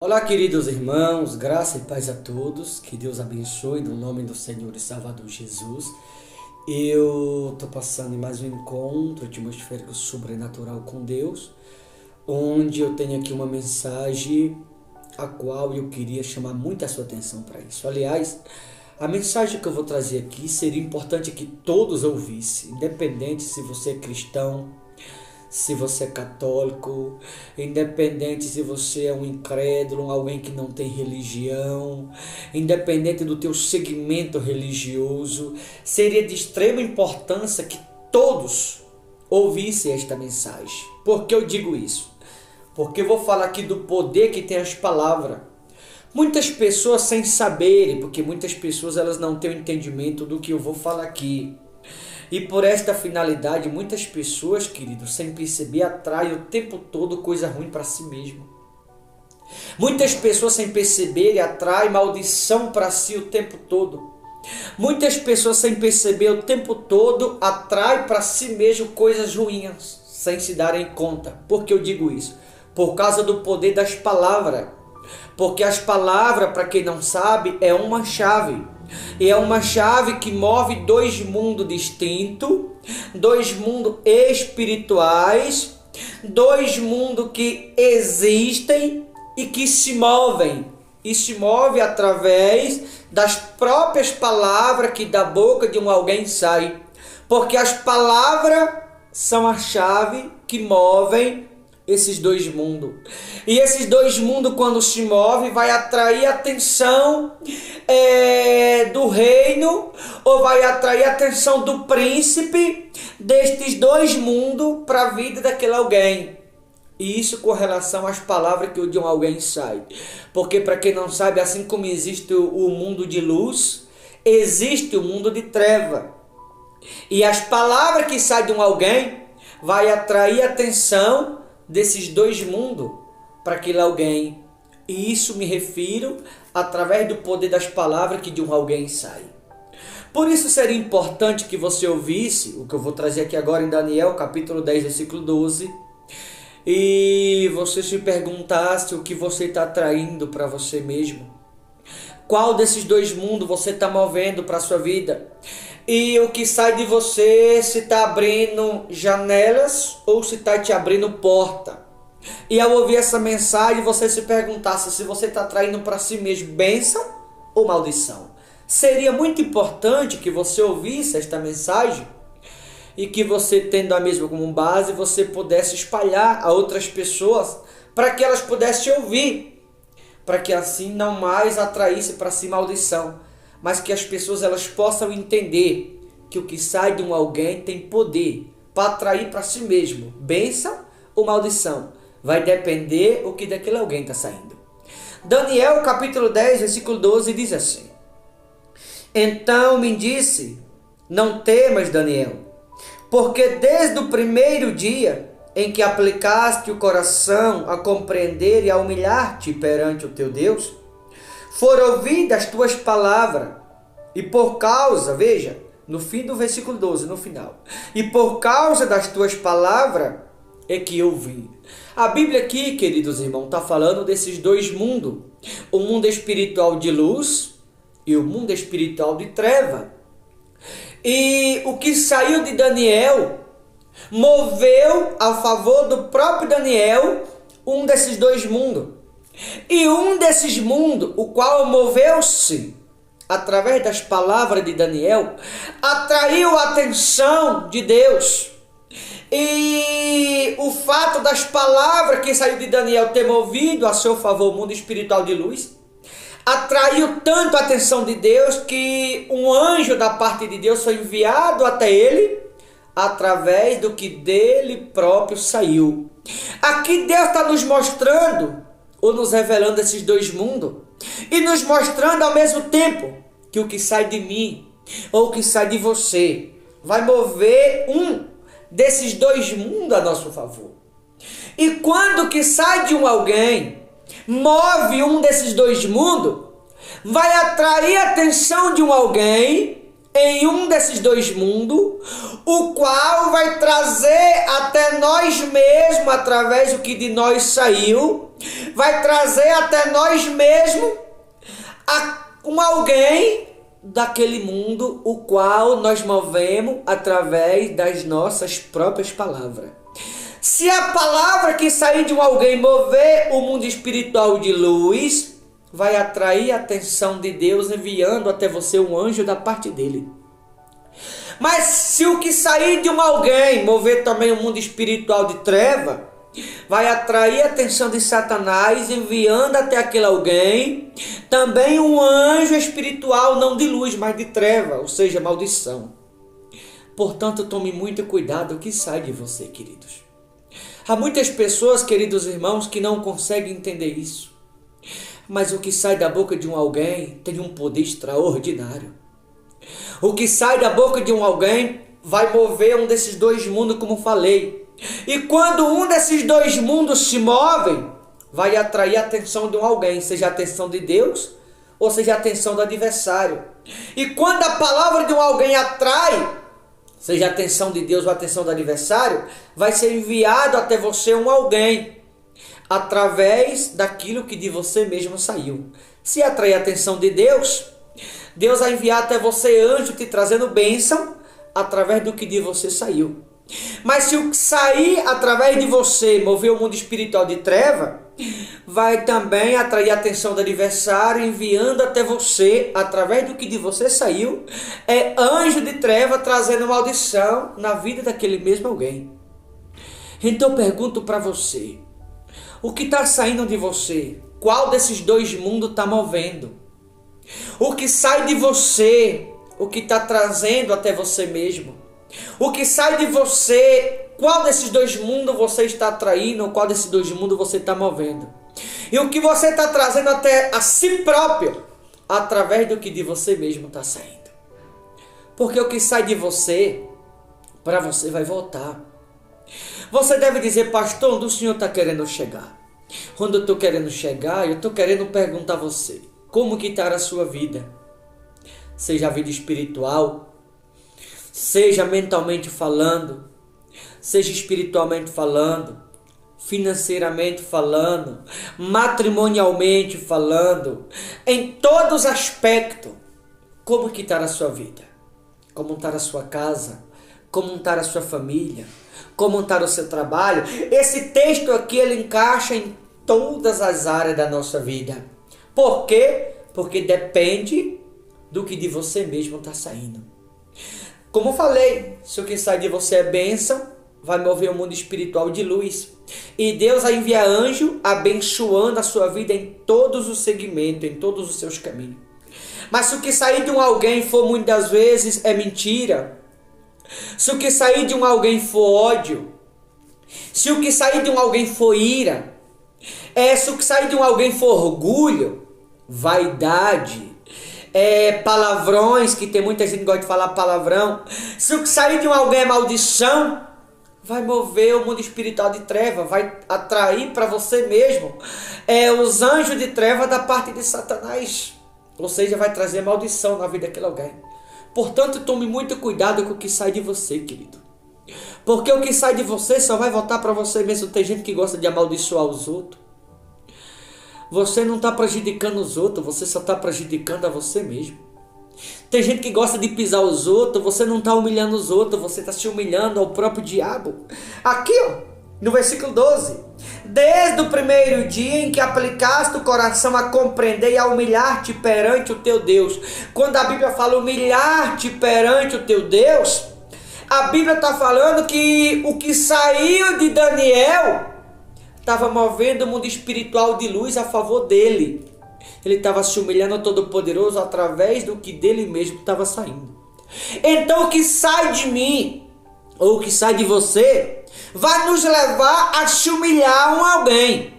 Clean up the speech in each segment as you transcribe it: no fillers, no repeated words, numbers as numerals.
Olá, queridos irmãos, graça e paz a todos, que Deus abençoe no nome do Senhor e Salvador Jesus. Eu estou passando em mais um encontro atmosférico sobrenatural com Deus, onde eu tenho aqui uma mensagem a qual eu queria chamar muito a sua atenção para isso. Aliás, a mensagem que eu vou trazer aqui seria importante que todos ouvissem, independente se você é cristão, se você é católico, independente se você é um incrédulo, alguém que não tem religião, independente do teu segmento religioso, seria de extrema importância que todos ouvissem esta mensagem. Por que eu digo isso? Porque eu vou falar aqui do poder que tem as palavras. Muitas pessoas sem saberem, porque muitas pessoas elas não têm o entendimento do que eu vou falar aqui. E por esta finalidade, muitas pessoas, queridos, sem perceber, atraem o tempo todo coisa ruim para si mesmo. Muitas pessoas, sem perceber, atraem maldição para si o tempo todo. Muitas pessoas, sem perceber, o tempo todo, atraem para si mesmo coisas ruins, sem se darem conta. Por que eu digo isso? Por causa do poder das palavras. Porque as palavras, para quem não sabe, é uma chave. E é uma chave que move dois mundos distintos, dois mundos espirituais, dois mundos que existem e que se movem. E se move através das próprias palavras que da boca de alguém sai. Porque as palavras são a chave que movem esses dois mundos. E esses dois mundos, quando se movem, vai atrair a atenção do reino, ou vai atrair a atenção do príncipe destes dois mundos para a vida daquele alguém. E isso com relação às palavras que de alguém sai. Porque, para quem não sabe, assim como existe o mundo de luz, existe o mundo de treva. E as palavras que saem de alguém vai atrair a atenção desses dois mundos para aquele alguém. E isso me refiro através do poder das palavras que de alguém sai. Por isso seria importante que você ouvisse o que eu vou trazer aqui agora em Daniel, capítulo 10, versículo 12. E você se perguntasse o que você está atraindo para você mesmo. Qual desses dois mundos você está movendo para a sua vida? E o que sai de você, se está abrindo janelas ou se está te abrindo porta. E ao ouvir essa mensagem, você se perguntasse se você está atraindo para si mesmo bênção ou maldição. Seria muito importante que você ouvisse esta mensagem e que você, tendo a mesma como base, você pudesse espalhar a outras pessoas para que elas pudessem ouvir, para que assim não mais atraísse para si maldição, mas que as pessoas elas possam entender que o que sai de alguém tem poder para atrair para si mesmo bênção ou maldição. Vai depender o que daquele alguém está saindo. Daniel capítulo 10, versículo 12 diz assim: Então me disse, não temas, Daniel, porque desde o primeiro dia em que aplicaste o coração a compreender e a humilhar-te perante o teu Deus, foram ouvidas as tuas palavras, e por causa, veja, no fim do versículo 12, no final, e por causa das tuas palavras é que eu vim. A Bíblia aqui, queridos irmãos, está falando desses dois mundos, o mundo espiritual de luz e o mundo espiritual de treva. E o que saiu de Daniel moveu a favor do próprio Daniel um desses dois mundos. E um desses mundos, o qual moveu-se através das palavras de Daniel, atraiu a atenção de Deus. E o fato das palavras que saiu de Daniel ter movido a seu favor o mundo espiritual de luz, atraiu tanto a atenção de Deus que um anjo da parte de Deus foi enviado até ele, através do que dele próprio saiu. Aqui Deus está nos mostrando, ou nos revelando esses dois mundos, e nos mostrando ao mesmo tempo que o que sai de mim, ou o que sai de você, vai mover um desses dois mundos a nosso favor. E quando o que sai de alguém move um desses dois mundos, vai atrair a atenção de alguém em um desses dois mundos, o qual vai trazer até nós mesmos, através do que de nós saiu, vai trazer até nós mesmos um alguém daquele mundo, o qual nós movemos através das nossas próprias palavras. Se a palavra que sair de um alguém mover o mundo espiritual de luz, vai atrair a atenção de Deus, enviando até você um anjo da parte dele. Mas se o que sair de um alguém mover também o mundo espiritual de treva, vai atrair a atenção de Satanás, enviando até aquele alguém também um anjo espiritual, não de luz, mas de treva, ou seja, maldição. Portanto, tome muito cuidado o que sai de você, queridos. Há muitas pessoas, queridos irmãos, que não conseguem entender isso. Mas o que sai da boca de um alguém tem um poder extraordinário. O que sai da boca de um alguém vai mover um desses dois mundos, como falei. E quando um desses dois mundos se move, vai atrair a atenção de um alguém, seja a atenção de Deus ou seja a atenção do adversário. E quando a palavra de um alguém atrai, seja a atenção de Deus ou a atenção do adversário, vai ser enviado até você um alguém, através daquilo que de você mesmo saiu. Se atrair a atenção de Deus, Deus vai enviar até você anjo te trazendo bênção, através do que de você saiu. Mas se o que sair através de você mover o mundo espiritual de treva, vai também atrair a atenção do adversário, enviando até você, através do que de você saiu, anjo de treva trazendo maldição na vida daquele mesmo alguém. Então eu pergunto para você, o que está saindo de você? Qual desses dois mundos está movendo? O que sai de você, o que está trazendo até você mesmo? O que sai de você, qual desses dois mundos você está atraindo, qual desses dois mundos você está movendo? E o que você está trazendo até a si próprio, através do que de você mesmo está saindo. Porque o que sai de você, para você vai voltar. Você deve dizer, pastor, onde o senhor está querendo chegar? Quando eu estou querendo chegar, eu estou querendo perguntar a você, como que está a sua vida? Seja a vida espiritual, seja mentalmente falando, seja espiritualmente falando, financeiramente falando, matrimonialmente falando, em todos os aspectos, como que está a sua vida? Como está a sua casa? Como está a sua família? Como está o seu trabalho? Esse texto aqui, ele encaixa em todas as áreas da nossa vida. Por quê? Porque depende do que de você mesmo está saindo. Como eu falei, se o que sai de você é bênção, vai mover o mundo espiritual de luz. E Deus vai enviar anjo abençoando a sua vida em todos os segmentos, em todos os seus caminhos. Mas se o que sair de um alguém for muitas vezes é mentira, se o que sair de um alguém for ódio, se o que sair de um alguém for ira, se o que sair de um alguém for orgulho, vaidade, palavrões, que tem muita gente que gosta de falar palavrão, se o que sair de um alguém é maldição, vai mover o mundo espiritual de treva, vai atrair para você mesmo os anjos de treva da parte de Satanás, ou seja, vai trazer maldição na vida daquele alguém. Portanto, tome muito cuidado com o que sai de você, querido, porque o que sai de você só vai voltar para você mesmo. Tem gente que gosta de amaldiçoar os outros. Você não está prejudicando os outros, você só está prejudicando a você mesmo. Tem gente que gosta de pisar os outros, você não está humilhando os outros, você está se humilhando ao próprio diabo. Aqui, no versículo 12. Desde o primeiro dia em que aplicaste o coração a compreender e a humilhar-te perante o teu Deus. Quando a Bíblia fala humilhar-te perante o teu Deus, a Bíblia está falando que o que saiu de Daniel estava movendo o mundo espiritual de luz a favor dele. Ele estava se humilhando ao Todo-Poderoso através do que dele mesmo estava saindo. Então o que sai de mim, ou o que sai de você, vai nos levar a se humilhar a um alguém.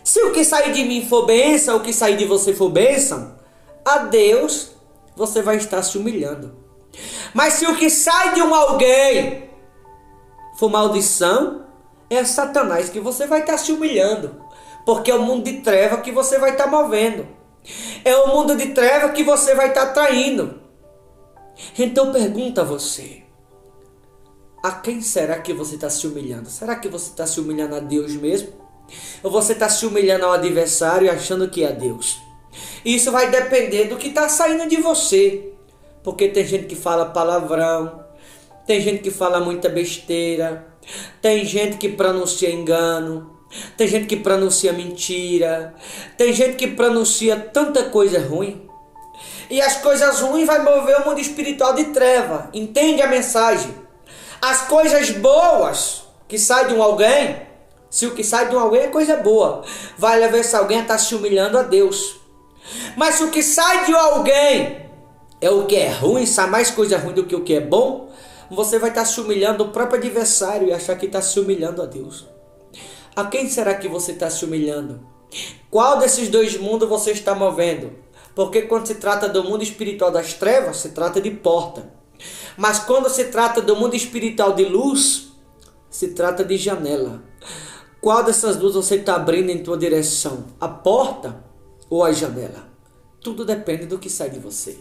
Se o que sair de mim for bênção, o que sair de você for bênção, a Deus você vai estar se humilhando. Mas se o que sai de um alguém for maldição, é Satanás que você vai estar se humilhando, porque é o mundo de treva que você vai estar movendo, é o mundo de treva que você vai estar atraindo. Então pergunta a você, a quem será que você está se humilhando? Será que você está se humilhando a Deus mesmo? Ou você está se humilhando ao adversário achando que é Deus? Isso vai depender do que está saindo de você. Porque tem gente que fala palavrão, tem gente que fala muita besteira, tem gente que pronuncia engano, tem gente que pronuncia mentira, tem gente que pronuncia tanta coisa ruim. E as coisas ruins vai mover o mundo espiritual de treva. Entende a mensagem? As coisas boas que saem de um alguém, se o que sai de um alguém é coisa boa, vai levar esse alguém a estar se humilhando a Deus. Mas se o que sai de um alguém é o que é ruim, sai mais coisa ruim do que o que é bom, você vai estar se humilhando o próprio adversário e achar que está se humilhando a Deus. A quem será que você está se humilhando? Qual desses dois mundos você está movendo? Porque quando se trata do mundo espiritual das trevas, se trata de porta. Mas quando se trata do mundo espiritual de luz, se trata de janela. Qual dessas duas você está abrindo em tua direção? A porta ou a janela? Tudo depende do que sai de você.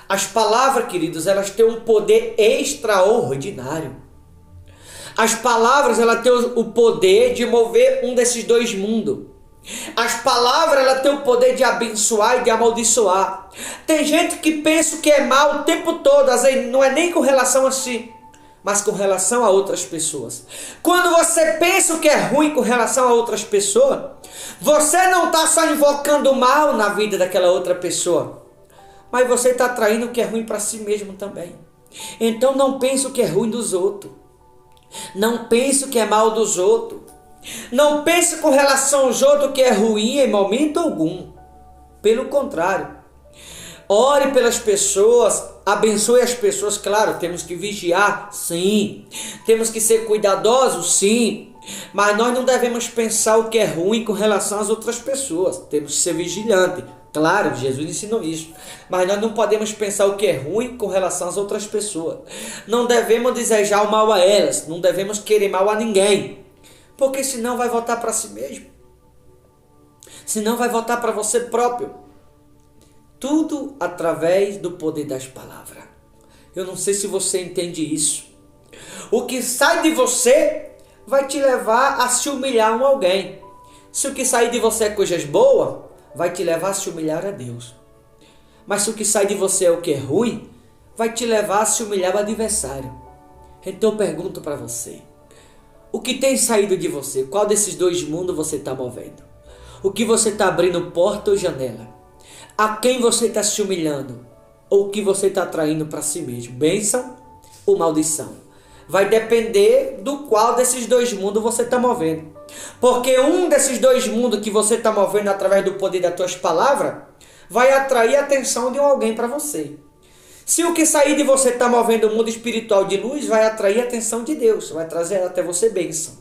As palavras, queridos, elas têm um poder extraordinário. As palavras, elas têm o poder de mover um desses dois mundos. As palavras, elas têm o poder de abençoar e de amaldiçoar. Tem gente que pensa que é mal o tempo todo, às vezes não é nem com relação a si, mas com relação a outras pessoas. Quando você pensa que é ruim com relação a outras pessoas, você não está só invocando o mal na vida daquela outra pessoa, mas você está atraindo o que é ruim para si mesmo também. Então não pense o que é ruim dos outros. Não pense o que é mal dos outros. Não pense com relação aos outros que é ruim em momento algum. Pelo contrário. Ore pelas pessoas, abençoe as pessoas. Claro, temos que vigiar, sim. Temos que ser cuidadosos, sim. Mas nós não devemos pensar o que é ruim com relação às outras pessoas. Temos que ser vigilantes. Claro, Jesus ensinou isso. Mas nós não podemos pensar o que é ruim com relação às outras pessoas. Não devemos desejar o mal a elas. Não devemos querer mal a ninguém. Porque senão vai voltar para si mesmo. Senão vai voltar para você próprio. Tudo através do poder das palavras. Eu não sei se você entende isso. O que sai de você vai te levar a se humilhar a alguém. Se o que sai de você é coisas boas, vai te levar a se humilhar a Deus. Mas se o que sai de você é o que é ruim, vai te levar a se humilhar ao adversário. Então eu pergunto para você. O que tem saído de você? Qual desses dois mundos você está movendo? O que você está abrindo porta ou janela? A quem você está se humilhando? Ou o que você está atraindo para si mesmo? Bênção ou maldição? Vai depender do qual desses dois mundos você está movendo. Porque um desses dois mundos que você está movendo através do poder das tuas palavras vai atrair a atenção de alguém para você. Se o que sair de você está movendo o mundo espiritual de luz, vai atrair a atenção de Deus, vai trazer até você bênção.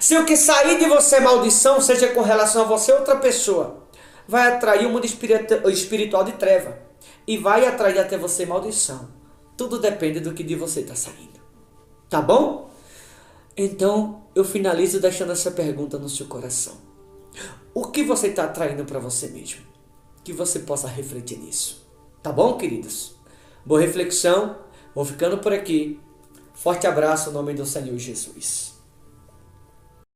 Se o que sair de você é maldição, seja com relação a você ou outra pessoa, vai atrair o mundo espiritual de treva e vai atrair até você maldição. Tudo depende do que de você está saindo. Tá bom? Então, eu finalizo deixando essa pergunta no seu coração. O que você está atraindo para você mesmo? Que você possa refletir nisso. Tá bom, queridos? Boa reflexão. Vou ficando por aqui. Forte abraço em nome do Senhor Jesus.